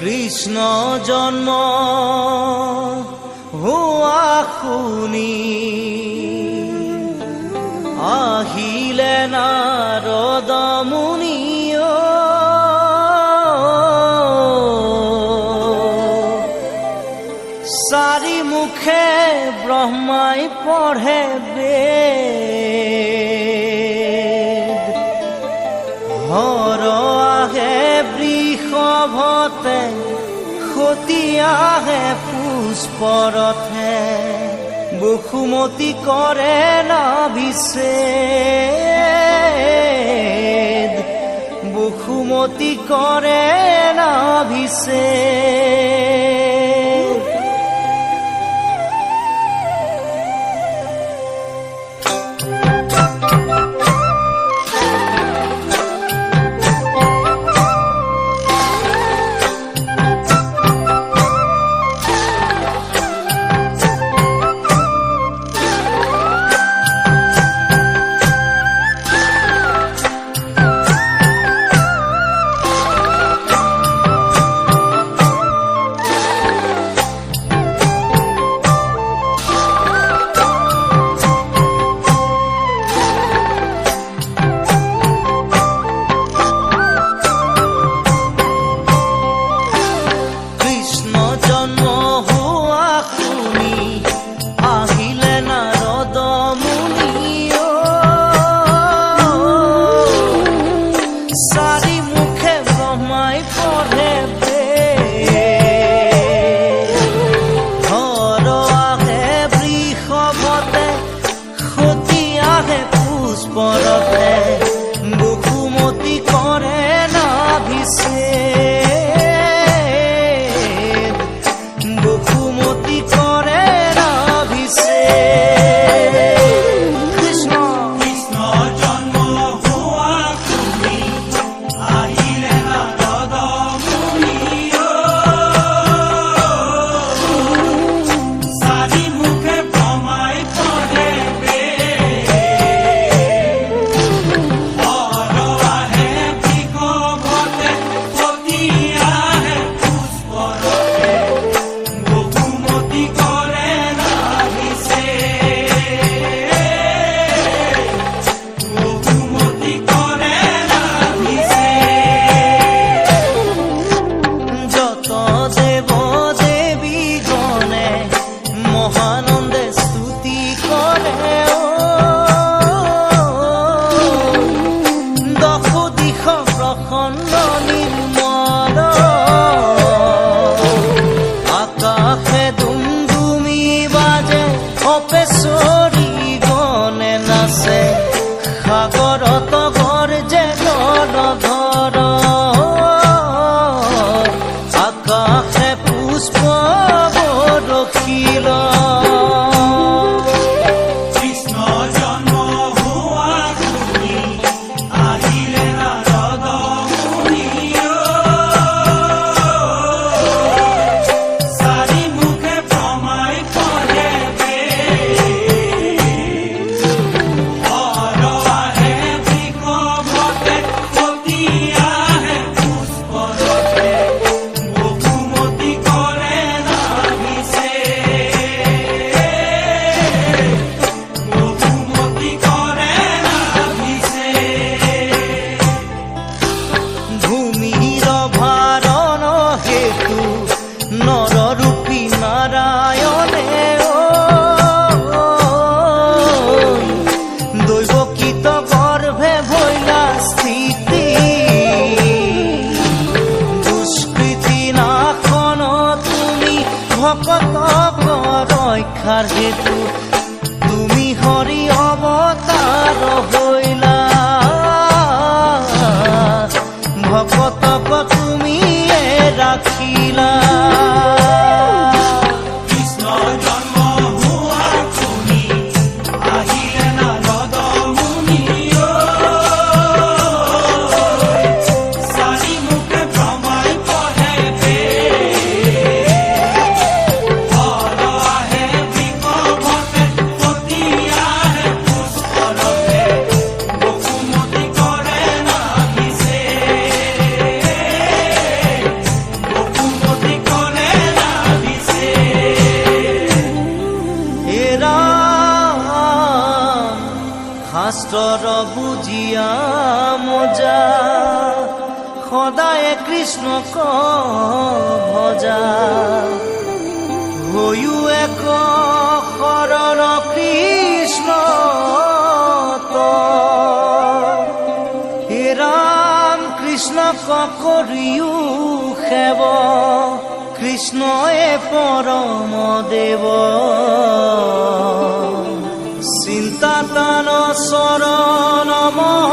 কৃষ্ণ জন্ম হোৱা শুনি আহিলে নাৰদ মুনিও চাৰি মুখে ব্ৰহ্মাই পঢ়ে বেদ হৰ আহে বৃষভতে সতী আহে পুষ্পৰথে বসুমতী কৰে নাভিষেদ বসুমতী কৰে নাভিষেদ বসুমতী কৰে নাভিষেদ বসুমতী কৰে নাভিষেদ কৃষ্ণ কৃষ্ণ জন্ম হোৱা শুনি আহিলে নাৰদ মুনিও চাৰি মুখে ব্ৰহ্মাই পঢ়ে আকাশে দুমদুমি বাজে অপেশ্বৰী গণে নাচে সাগৰত গৰ্জে জলধৰ আকাশে পুষ্প বৰষিল কৃষ্ণ জন্ম হোৱা শুনি আহিলে নাৰদ মুনিও চাৰি মুখে ব্ৰহ্মাই পঢ়ে হৰ আহে বৃষভতে সতী আহে পুষ্পৰথে বসুমতী কৰে নাভিষেদ বসুমতী কৰে নাভিষেদ ভূমিৰ ভাৰণ হেতু নৰৰূপী নাৰায়ণে দৈৱকীত গৰ্ভে ভৈলা স্থিতি দুষ্কৃতি নাশন তুমি ভকতক ৰক্ষাৰ হেতু তুমি হৰি অৱতাৰ হৈলা ভকতক তুমিয়ে ৰাখিলা কৃষ্ণ শাস্ত্ৰৰ বুজিয়া মজা সদায় কৃষ্ণক ভজা হৈও এক শৰণ কৃষ্ণ হে ৰাম কৃষ্ণক কৰিও সেৱ কৃষ্ণয়ে পৰম দেৱ চিন্তাতান চৰণ মহ